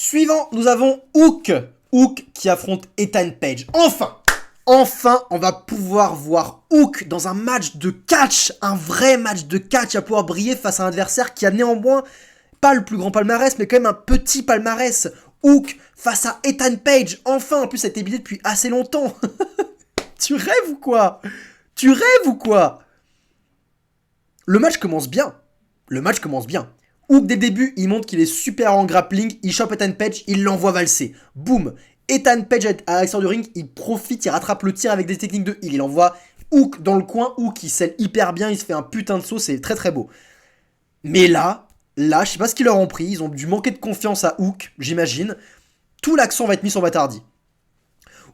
Suivant, nous avons Hook. Hook qui affronte Ethan Page. Enfin, on va pouvoir voir Hook dans un match de catch, un vrai match de catch, à pouvoir briller face à un adversaire qui a néanmoins pas le plus grand palmarès, mais quand même un petit palmarès. Hook face à Ethan Page. Enfin, en plus, ça a été bidé depuis assez longtemps. Tu rêves ou quoi? Le match commence bien. Hook, dès le début, il montre qu'il est super en grappling, il chope Ethan Page, il l'envoie valser. Boum. Ethan Page à l'extérieur du ring, il profite, il rattrape le tir avec des techniques de heal. Il envoie Hook dans le coin, Hook il scelle hyper bien, il se fait un putain de saut, c'est très très beau. Mais là, je sais pas ce qu'ils leur ont pris, ils ont dû manquer de confiance à Hook, j'imagine. Tout l'accent va être mis sur Matardi.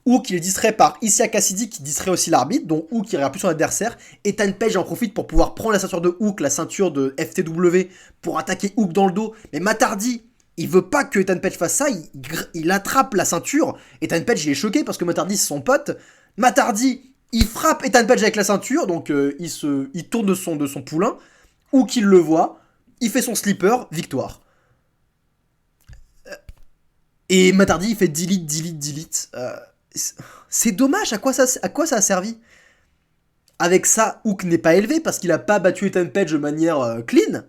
Hook il est distrait par Isia Cassidy qui distrait aussi l'arbitre, donc Hook il regarde plus son adversaire. Ethan Page en profite pour pouvoir prendre la ceinture de Hook, la ceinture de FTW, pour attaquer Hook dans le dos. Mais Matardi, il veut pas que Ethan Page fasse ça, il attrape la ceinture. Ethan Page il est choqué parce que Matardi c'est son pote. Matardi, il frappe Ethan Page avec la ceinture, donc il tourne de son poulain. Hook il le voit, il fait son slipper, victoire. Et Matardi il fait delete. C'est dommage, à quoi ça a servi? Avec ça, Hook n'est pas élevé parce qu'il a pas battu Ethan Page de manière clean.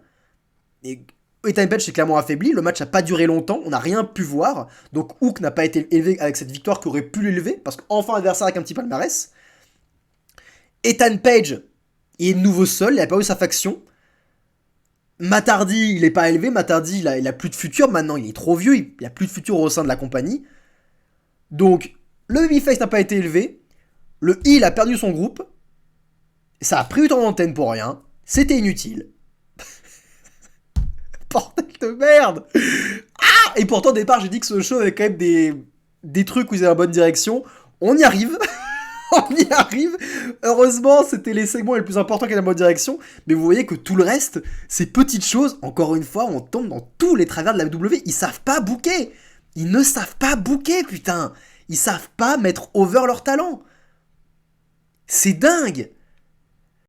Et Ethan Page s'est clairement affaibli, le match n'a pas duré longtemps, on n'a rien pu voir. Donc Hook n'a pas été élevé avec cette victoire qui aurait pu l'élever, parce qu'enfin adversaire avec un petit palmarès. Ethan Page, il est de nouveau seul, il n'a pas eu sa faction. Matardi, il n'est pas élevé, Matardi, il a plus de futur, maintenant il est trop vieux, il n'y a plus de futur au sein de la compagnie. Donc, le babyface n'a pas été élevé, le heel a perdu son groupe, ça a pris du temps d'antenne pour rien, c'était inutile. Bordel de merde. Ah. Et pourtant au départ j'ai dit que ce show avait quand même des trucs où ils allaient dans la bonne direction. On y arrive. On y arrive. Heureusement c'était les segments les plus importants qui allaient dans la bonne direction. Mais vous voyez que tout le reste, ces petites choses, encore une fois on tombe dans tous les travers de la WWE. Ils savent pas booker. Ils ne savent pas booker, putain. Ils savent pas mettre over leur talent. C'est dingue.